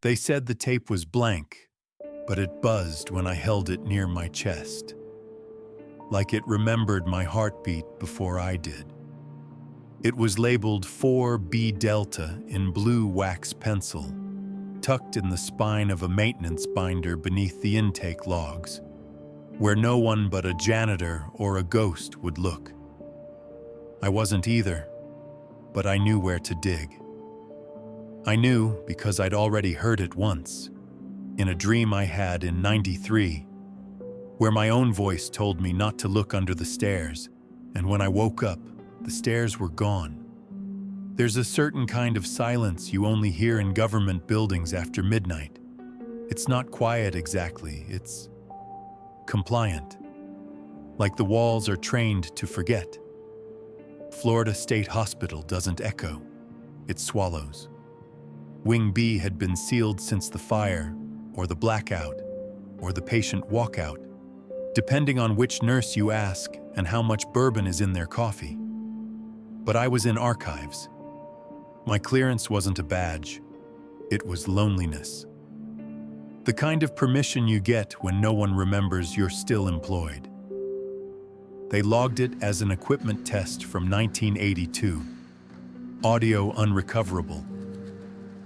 They said the tape was blank, but it buzzed when I held it near my chest, like it remembered my heartbeat before I did. It was labeled 4B Delta in blue wax pencil, tucked in the spine of a maintenance binder beneath the intake logs, where no one but a janitor or a ghost would look. I wasn't either, but I knew where to dig. I knew because I'd already heard it once, in a dream I had in '93, where my own voice told me not to look under the stairs, and when I woke up, the stairs were gone. There's a certain kind of silence you only hear in government buildings after midnight. It's not quiet exactly, it's compliant. Like the walls are trained to forget. Florida State Hospital doesn't echo, it swallows. Wing B had been sealed since the fire, or the blackout, or the patient walkout, depending on which nurse you ask and how much bourbon is in their coffee. But I was in archives. My clearance wasn't a badge, it was loneliness. The kind of permission you get when no one remembers you're still employed. They logged it as an equipment test from 1982. Audio unrecoverable,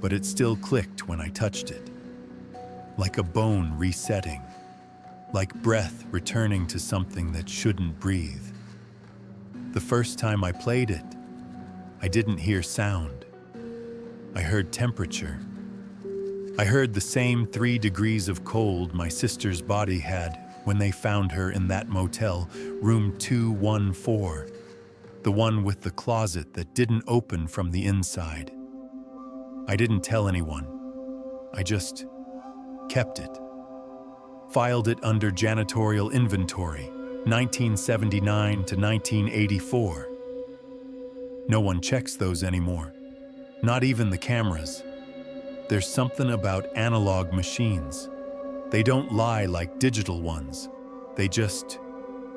but it still clicked when I touched it. Like a bone resetting, like breath returning to something that shouldn't breathe. The first time I played it, I didn't hear sound. I heard temperature. I heard the same 3 degrees of cold my sister's body had when they found her in that motel, room 214, the one with the closet that didn't open from the inside. I didn't tell anyone. I just kept it. Filed it under janitorial inventory, 1979 to 1984. No one checks those anymore, not even the cameras. There's something about analog machines. They don't lie like digital ones. They just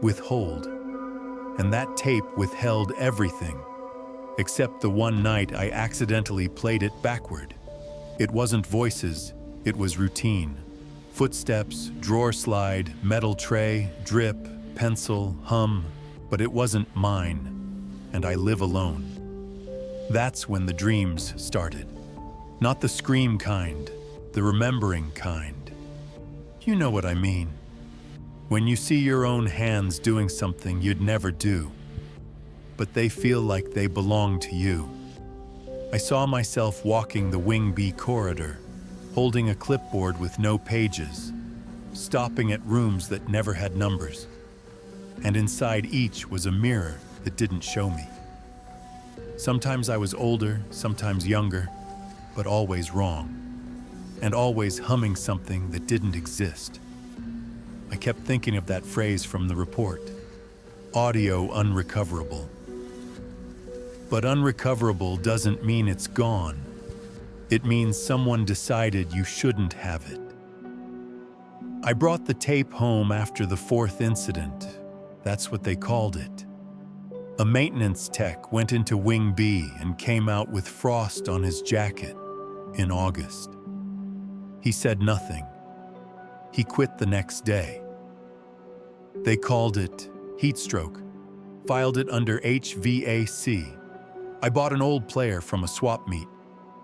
withhold. And that tape withheld everything, except the one night I accidentally played it backward. It wasn't voices, it was routine. Footsteps, drawer slide, metal tray, drip, pencil, hum, but it wasn't mine, and I live alone. That's when the dreams started. Not the scream kind, the remembering kind. You know what I mean. When you see your own hands doing something you'd never do, but they feel like they belong to you. I saw myself walking the Wing B corridor, holding a clipboard with no pages, stopping at rooms that never had numbers, and inside each was a mirror that didn't show me. Sometimes I was older, sometimes younger, but always wrong, and always humming something that didn't exist. I kept thinking of that phrase from the report, audio unrecoverable. But unrecoverable doesn't mean it's gone. It means someone decided you shouldn't have it. I brought the tape home after the 4th incident. That's what they called it. A maintenance tech went into Wing B and came out with frost on his jacket in August. He said nothing. He quit the next day. They called it heat stroke, filed it under HVAC. I bought an old player from a swap meet,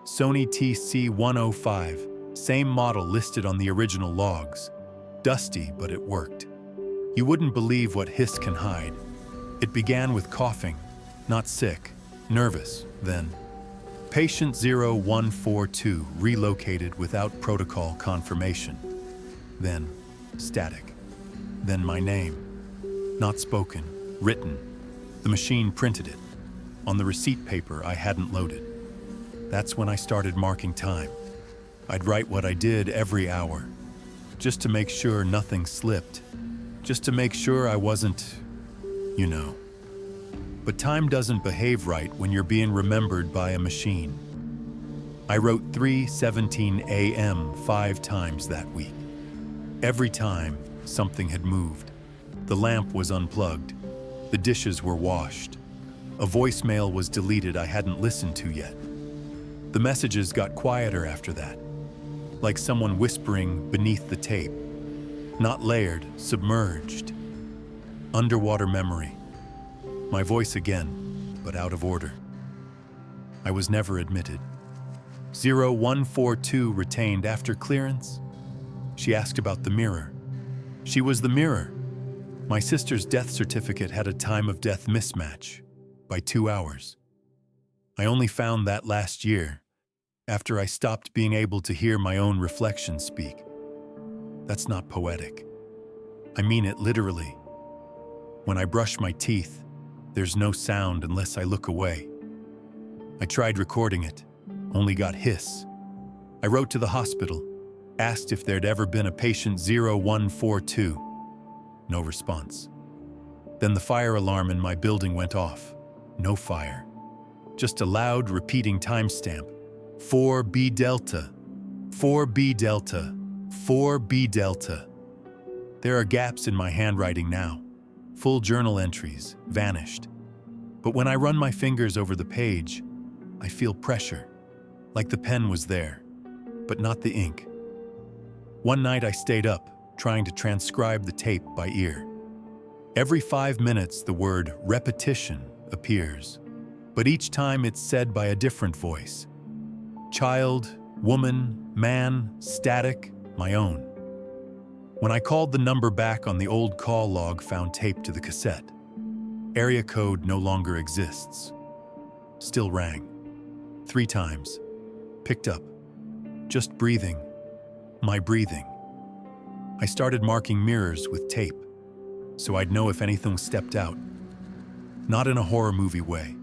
Sony TC-105, same model listed on the original logs. Dusty, but it worked. You wouldn't believe what hiss can hide. It began with coughing, not sick, nervous, then. Patient 0142 relocated without protocol confirmation. Then, static. Then my name. Not spoken, written. The machine printed it. On the receipt paper I hadn't loaded. That's when I started marking time. I'd write what I did every hour, just to make sure nothing slipped, just to make sure I wasn't, you know. But time doesn't behave right when you're being remembered by a machine. I wrote 3:17 a.m. 5 times that week. Every time, something had moved. The lamp was unplugged. The dishes were washed. A voicemail was deleted I hadn't listened to yet. The messages got quieter after that. like someone whispering beneath the tape. Not layered, submerged. Underwater memory. My voice again, but out of order. I was never admitted. 0142 retained after clearance. She asked about the mirror. She was the mirror. My sister's death certificate had a time of death mismatch by 2 hours. I only found that last year, after I stopped being able to hear my own reflection speak. That's not poetic. I mean it literally. When I brush my teeth, there's no sound unless I look away. I tried recording it, only got hiss. I wrote to the hospital, asked if there'd ever been a patient 0142. No response. Then the fire alarm in my building went off. No fire. Just a loud, repeating timestamp. 4B Delta. 4B Delta. 4B Delta. There are gaps in my handwriting now. Full journal entries, vanished. But when I run my fingers over the page, I feel pressure, like the pen was there, but not the ink. One night I stayed up, trying to transcribe the tape by ear. Every 5 minutes the word repetition appears, but each time it's said by a different voice. Child, woman, man, static, my own. When I called the number back on the old call log found taped to the cassette, area code no longer exists. Still rang. 3 times. Picked up. Just breathing. My breathing. I started marking mirrors with tape, so I'd know if anything stepped out. Not in a horror movie way.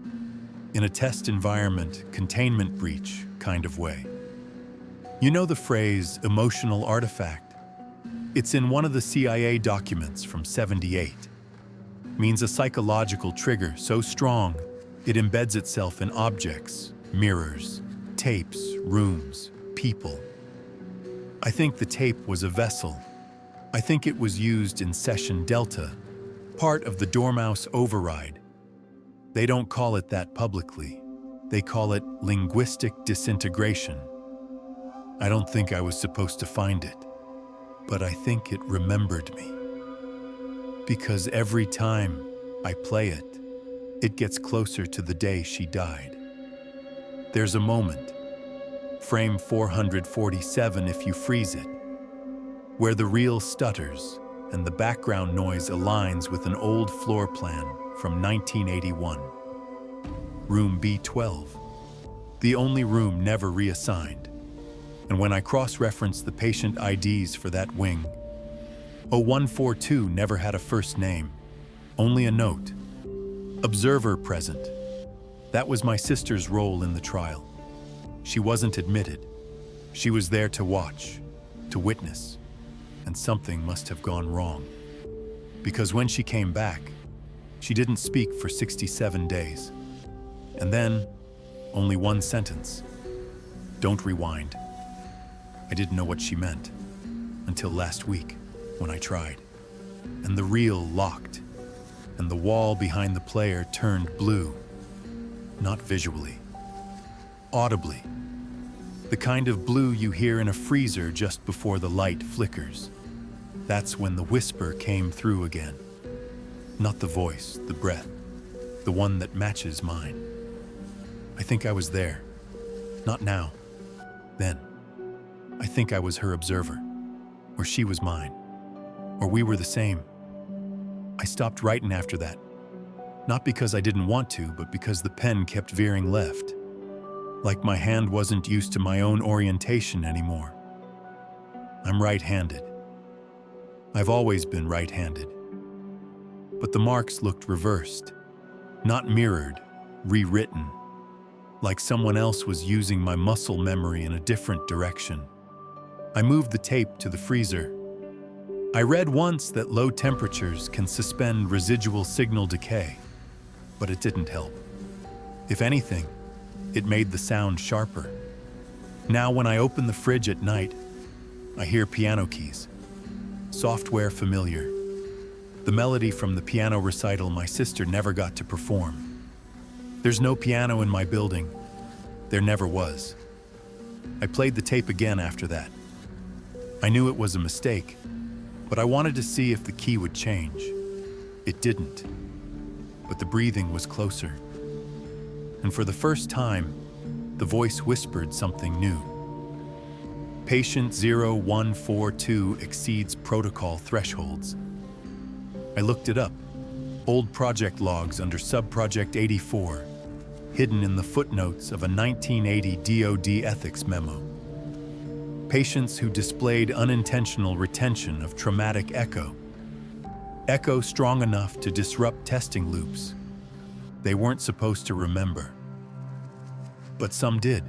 In a test environment, containment breach kind of way. You know the phrase, emotional artifact? It's in one of the CIA documents from '78. Means a psychological trigger so strong, it embeds itself in objects, mirrors, tapes, rooms, people. I think the tape was a vessel. I think it was used in Session Delta, part of the Dormouse override. They don't call it that publicly. They call it linguistic disintegration. I don't think I was supposed to find it, but I think it remembered me. Because every time I play it, it gets closer to the day she died. There's a moment, frame 447 if you freeze it, where the reel stutters and the background noise aligns with an old floor plan from 1981. Room B12, the only room never reassigned. And when I cross-reference the patient IDs for that wing, 0142 never had a first name, only a note. Observer present. That was my sister's role in the trial. She wasn't admitted. She was there to watch, to witness, and something must have gone wrong. Because when she came back, she didn't speak for 67 days. And then, only one sentence. Don't rewind. I didn't know what she meant until last week when I tried. And the reel locked, and the wall behind the player turned blue. Not visually, audibly. The kind of blue you hear in a freezer just before the light flickers. That's when the whisper came through again. Not the voice, the breath, the one that matches mine. I think I was there. Not now. Then. I think I was her observer. Or she was mine. Or we were the same. I stopped writing after that. Not because I didn't want to, but because the pen kept veering left. Like my hand wasn't used to my own orientation anymore. I'm right-handed. I've always been right-handed. But the marks looked reversed. Not mirrored, rewritten. Like someone else was using my muscle memory in a different direction. I moved the tape to the freezer. I read once that low temperatures can suspend residual signal decay, but it didn't help. If anything, it made the sound sharper. Now when I open the fridge at night, I hear piano keys. Software familiar. The melody from the piano recital my sister never got to perform. There's no piano in my building. There never was. I played the tape again after that, I knew it was a mistake, but I wanted to see if the key would change. It didn't, but the breathing was closer. And for the first time, the voice whispered something new. Patient 0142 exceeds protocol thresholds. I looked it up. Old project logs under Subproject 84, hidden in the footnotes of a 1980 DoD ethics memo. Patients who displayed unintentional retention of traumatic echo. Echo strong enough to disrupt testing loops. They weren't supposed to remember. But some did.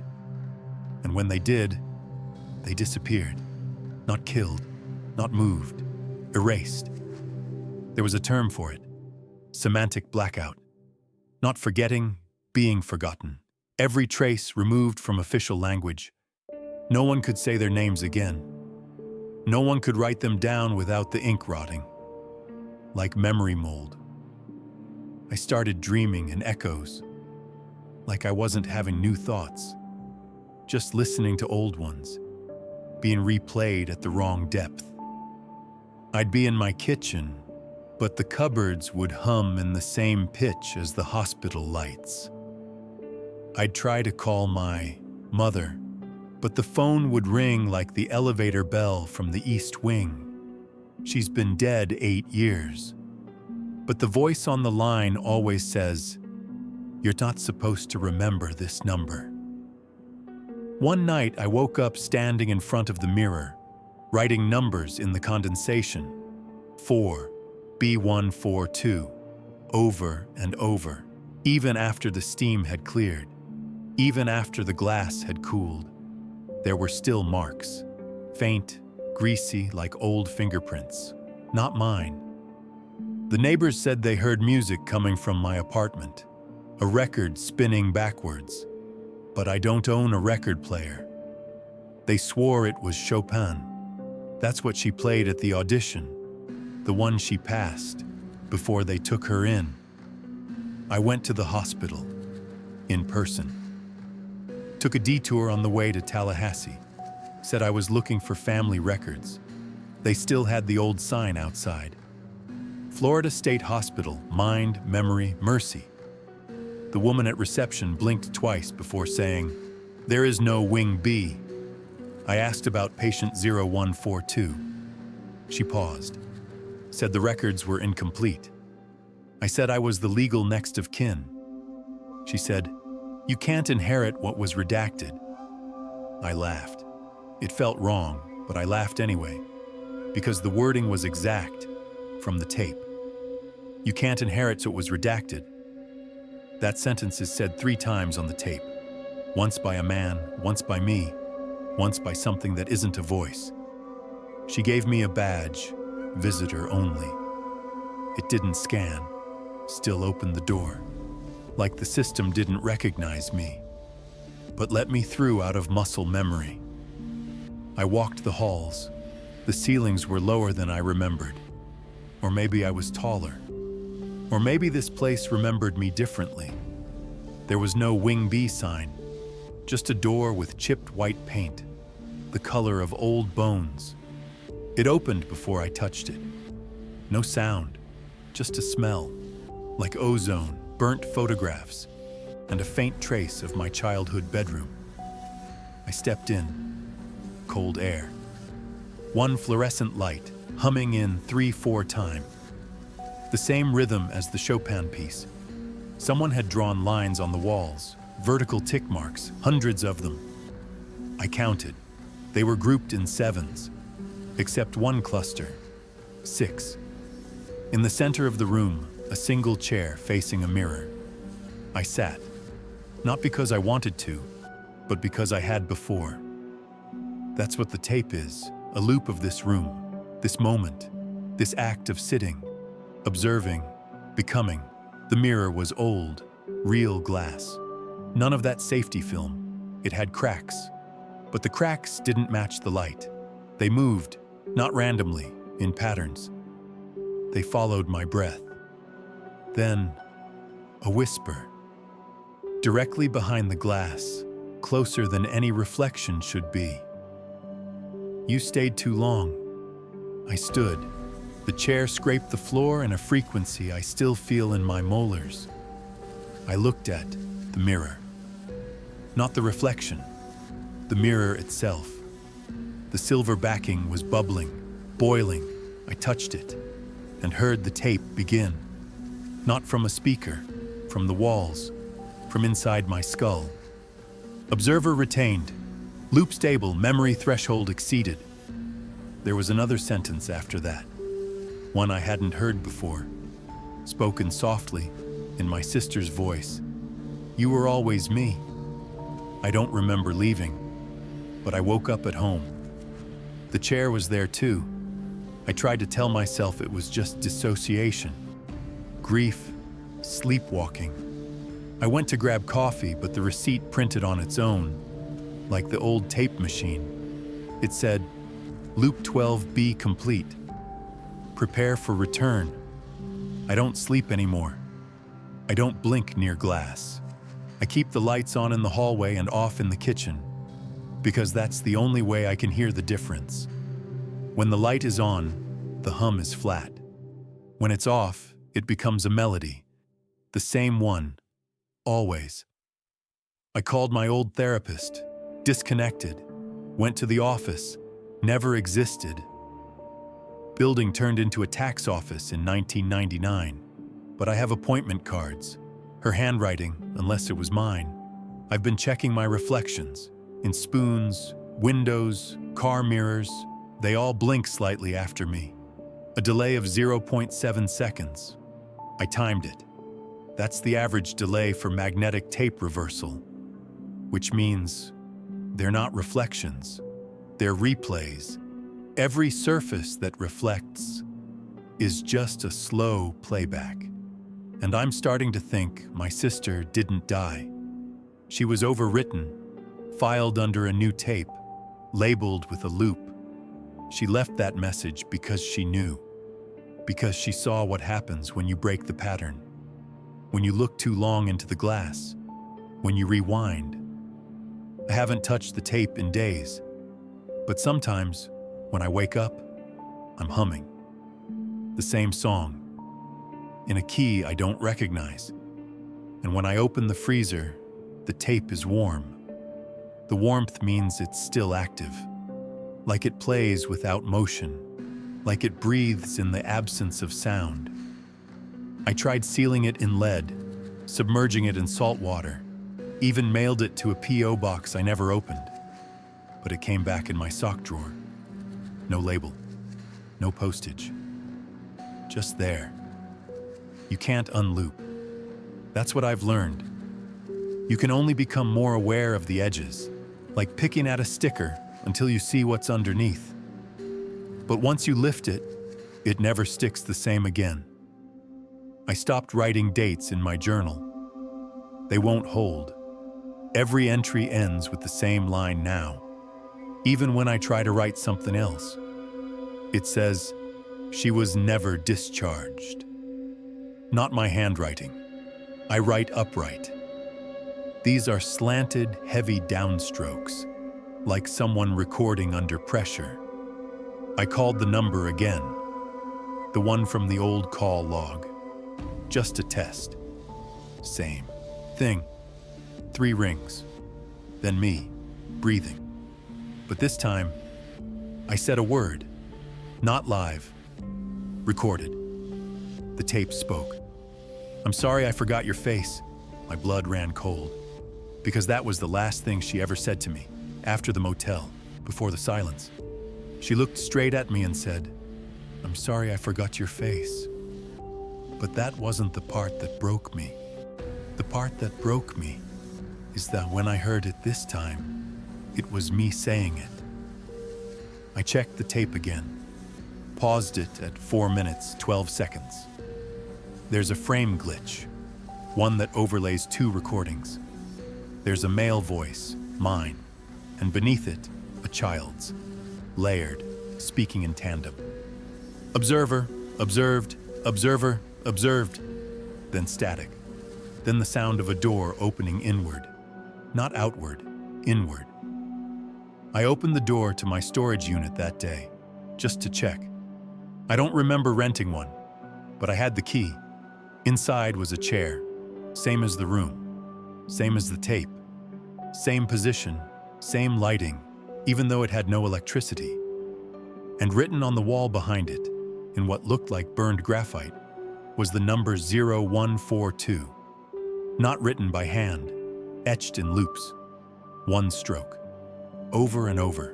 And when they did, they disappeared. Not killed, not moved, erased. There was a term for it. Semantic blackout. Not forgetting, being forgotten. Every trace removed from official language. No one could say their names again. No one could write them down without the ink rotting. Like memory mold. I started dreaming in echoes. Like I wasn't having new thoughts. Just listening to old ones. Being replayed at the wrong depth. I'd be in my kitchen, but the cupboards would hum in the same pitch as the hospital lights. I'd try to call my mother, but the phone would ring like the elevator bell from the East Wing. She's been dead 8 years. But the voice on the line always says, "You're not supposed to remember this number." One night I woke up standing in front of the mirror, writing numbers in the condensation. 4B142, over and over, even after the steam had cleared, even after the glass had cooled. There were still marks, faint, greasy like old fingerprints, not mine. The neighbors said they heard music coming from my apartment, a record spinning backwards, but I don't own a record player. They swore it was Chopin. That's what she played at the audition, the one she passed, before they took her in. I went to the hospital, in person. Took a detour on the way to Tallahassee. Said I was looking for family records. They still had the old sign outside. Florida State Hospital, Mind, Memory, Mercy. The woman at reception blinked twice before saying, "There is no Wing B." I asked about patient 0142. She paused. Said the records were incomplete. I said I was the legal next of kin. She said, "You can't inherit what was redacted." I laughed. It felt wrong, but I laughed anyway, because the wording was exact from the tape. You can't inherit what was redacted. That sentence is said 3 times on the tape. Once by a man, once by me, once by something that isn't a voice. She gave me a badge, visitor only. It didn't scan, still opened the door. Like the system didn't recognize me, but let me through out of muscle memory. I walked the halls. The ceilings were lower than I remembered. Or maybe I was taller. Or maybe this place remembered me differently. There was no Wing B sign, just a door with chipped white paint, the color of old bones. It opened before I touched it. No sound, just a smell, like ozone, burnt photographs, and a faint trace of my childhood bedroom. I stepped in. Cold air. One fluorescent light, humming in 3/4 time. The same rhythm as the Chopin piece. Someone had drawn lines on the walls, vertical tick marks, hundreds of them. I counted. They were grouped in 7s, except one cluster, 6. In the center of the room, a single chair facing a mirror. I sat, not because I wanted to, but because I had before. That's what the tape is, a loop of this room, this moment, this act of sitting, observing, becoming. The mirror was old, real glass. None of that safety film. It had cracks. But the cracks didn't match the light. They moved, not randomly, in patterns. They followed my breath. Then, a whisper. Directly behind the glass, closer than any reflection should be. You stayed too long. I stood. The chair scraped the floor in a frequency I still feel in my molars. I looked at the mirror. Not the reflection, the mirror itself. The silver backing was bubbling, boiling. I touched it and heard the tape begin. Not from a speaker, from the walls, from inside my skull. Observer retained. Loop stable, memory threshold exceeded. There was another sentence after that, one I hadn't heard before, spoken softly in my sister's voice. You were always me. I don't remember leaving, but I woke up at home. The chair was there too. I tried to tell myself it was just dissociation, grief, sleepwalking. I went to grab coffee, but the receipt printed on its own, like the old tape machine. It said, Loop 12B complete. Prepare for return. I don't sleep anymore. I don't blink near glass. I keep the lights on in the hallway and off in the kitchen, because that's the only way I can hear the difference. When the light is on, the hum is flat. When it's off, it becomes a melody. The same one, always. I called my old therapist, disconnected, went to the office, never existed. Building turned into a tax office in 1999, but I have appointment cards. Her handwriting, unless it was mine. I've been checking my reflections in spoons, windows, car mirrors. They all blink slightly after me. A delay of 0.7 seconds. I timed it. That's the average delay for magnetic tape reversal, which means they're not reflections, they're replays. Every surface that reflects is just a slow playback. And I'm starting to think my sister didn't die. She was overwritten, filed under a new tape, labeled with a loop. She left that message because she knew, because she saw what happens when you break the pattern, when you look too long into the glass, when you rewind. I haven't touched the tape in days, but sometimes when I wake up, I'm humming the same song in a key I don't recognize. And when I open the freezer, the tape is warm. The warmth means it's still active, like it plays without motion, like it breathes in the absence of sound. I tried sealing it in lead, submerging it in salt water, even mailed it to a P.O. box I never opened. But it came back in my sock drawer. No label, no postage. Just there. You can't unloop. That's what I've learned. You can only become more aware of the edges, like picking at a sticker until you see what's underneath. But once you lift it, it never sticks the same again. I stopped writing dates in my journal. They won't hold. Every entry ends with the same line now. Even when I try to write something else, it says, she was never discharged. Not my handwriting. I write upright. These are slanted, heavy downstrokes, like someone recording under pressure. I called the number again, the one from the old call log. Just a test. Same thing. 3 rings. Then me, breathing. But this time, I said a word. Not live. Recorded. The tape spoke. I'm sorry I forgot your face. My blood ran cold. Because that was the last thing she ever said to me, after the motel, before the silence. She looked straight at me and said, I'm sorry I forgot your face. But that wasn't the part that broke me. The part that broke me is that when I heard it this time, it was me saying it. I checked the tape again, paused it at 4 minutes, 12 seconds. There's a frame glitch, one that overlays 2 recordings. There's a male voice, mine, and beneath it, a child's, layered, speaking in tandem. Observer, observed, observer, observed, then static. Then the sound of a door opening inward, not outward, inward. I opened the door to my storage unit that day, just to check. I don't remember renting one, but I had the key. Inside was a chair, same as the room, same as the tape, same position, same lighting, even though it had no electricity. And written on the wall behind it, in what looked like burned graphite, was the number 0142. Not written by hand, etched in loops. One stroke. Over and over.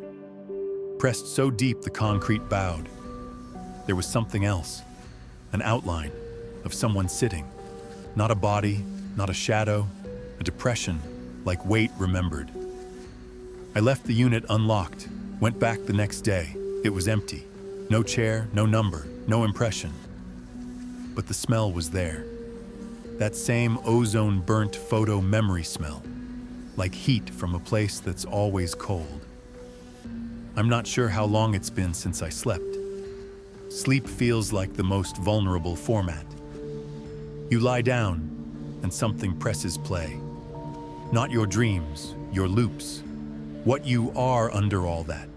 Pressed so deep the concrete bowed. There was something else. An outline of someone sitting. Not a body, not a shadow, a depression, like weight remembered. I left the unit unlocked, went back the next day. It was empty. No chair, no number, no impression. But the smell was there. That same ozone-burnt photo memory smell, like heat from a place that's always cold. I'm not sure how long it's been since I slept. Sleep feels like the most vulnerable format. You lie down, and something presses play. Not your dreams, your loops. What you are under all that.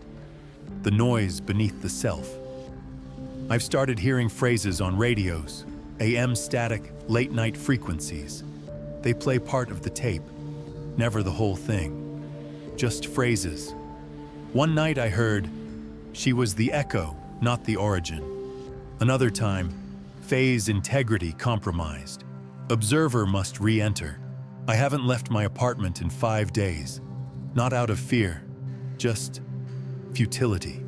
The noise beneath the self. I've started hearing phrases on radios, AM static, late-night frequencies. They play part of the tape, never the whole thing. Just phrases. One night I heard, "She was the echo, not the origin." Another time, "Phase integrity compromised. Observer must re-enter. I haven't left my apartment in 5 days. Not out of fear, just futility."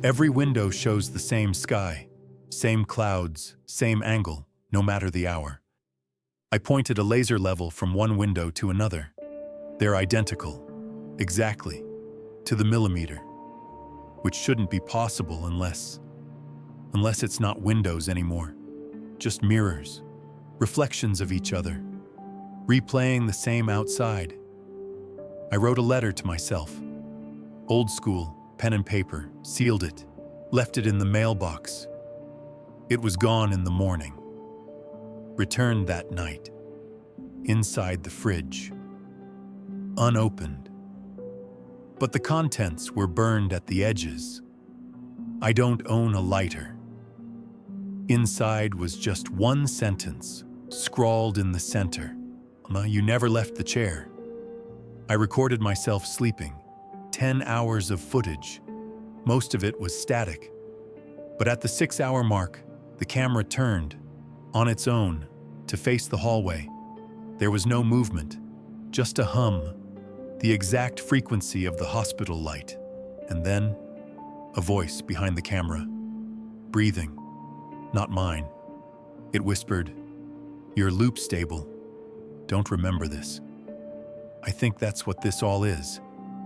Every window shows the same sky, same clouds, same angle, no matter the hour. I pointed a laser level from one window to another. They're identical, exactly, to the millimeter, which shouldn't be possible unless it's not windows anymore, just mirrors, reflections of each other, replaying the same outside. I wrote a letter to myself, old school, pen and paper, sealed it, left it in the mailbox. It was gone in the morning. Returned that night, inside the fridge, unopened. But the contents were burned at the edges. I don't own a lighter. Inside was just one sentence, scrawled in the center. You never left the chair. I recorded myself sleeping. 10 hours of footage. Most of it was static. But at the 6-hour mark, the camera turned, on its own, to face the hallway. There was no movement, just a hum, the exact frequency of the hospital light. And then, a voice behind the camera, breathing, not mine. It whispered, "Your loop stable. Don't remember this." I think that's what this all is.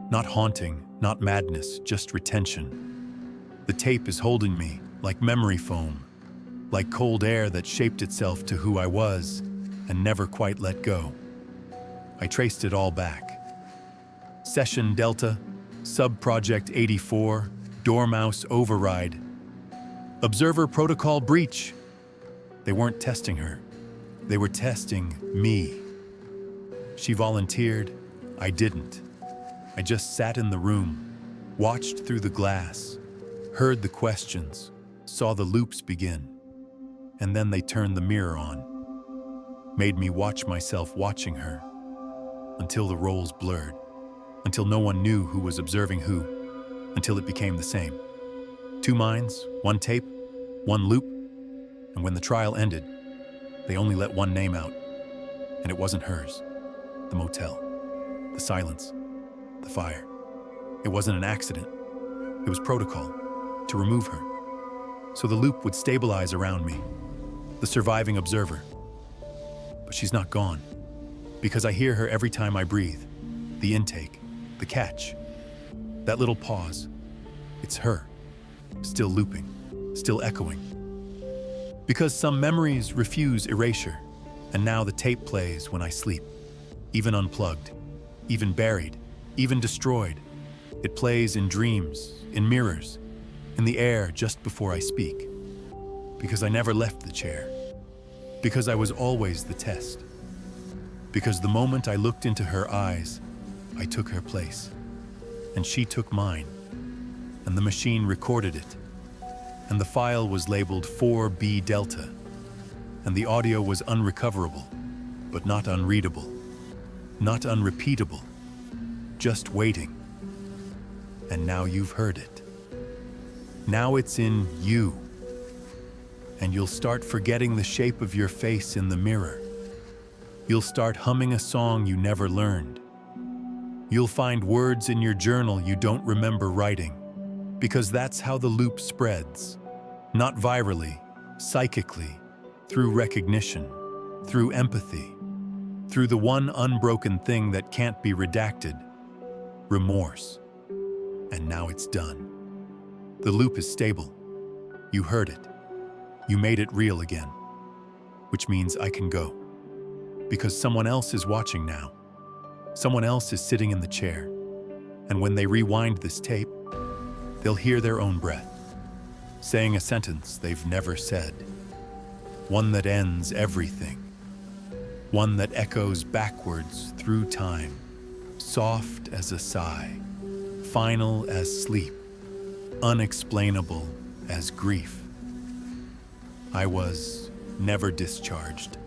Not haunting, not madness, just retention. The tape is holding me, like memory foam, like cold air that shaped itself to who I was and never quite let go. I traced it all back. Session Delta, Sub-Project 84, Dormouse Override. Observer Protocol Breach. They weren't testing her. They were testing me. She volunteered. I didn't. I just sat in the room, watched through the glass, heard the questions, saw the loops begin, and then they turned the mirror on, made me watch myself watching her, until the roles blurred, until no one knew who was observing who, until it became the same. 2 minds, 1 tape, 1 loop, and when the trial ended, they only let 1 name out, and it wasn't hers. The motel, the silence, the fire. It wasn't an accident. It was protocol to remove her, so the loop would stabilize around me, the surviving observer. But she's not gone, because I hear her every time I breathe. The intake, the catch, that little pause. It's her, still looping, still echoing. Because some memories refuse erasure, and now the tape plays when I sleep, even unplugged, even buried, even destroyed. It plays in dreams, in mirrors, in the air just before I speak. Because I never left the chair. Because I was always the test. Because the moment I looked into her eyes, I took her place. and she took mine, and the machine recorded it, and the file was labeled 4B Delta, and the audio was unrecoverable, but not unreadable, not unrepeatable, just waiting. And now you've heard it. Now it's in you, and you'll start forgetting the shape of your face in the mirror. You'll start humming a song you never learned. You'll find words in your journal you don't remember writing, because that's how the loop spreads. Not virally, psychically, through recognition, through empathy, through the one unbroken thing that can't be redacted, remorse. And now it's done. The loop is stable. You heard it. You made it real again, which means I can go. Because someone else is watching now. Someone else is sitting in the chair. And when they rewind this tape, they'll hear their own breath, saying a sentence they've never said. One that ends everything. One that echoes backwards through time, soft as a sigh, final as sleep, unexplainable as grief. I was never discharged.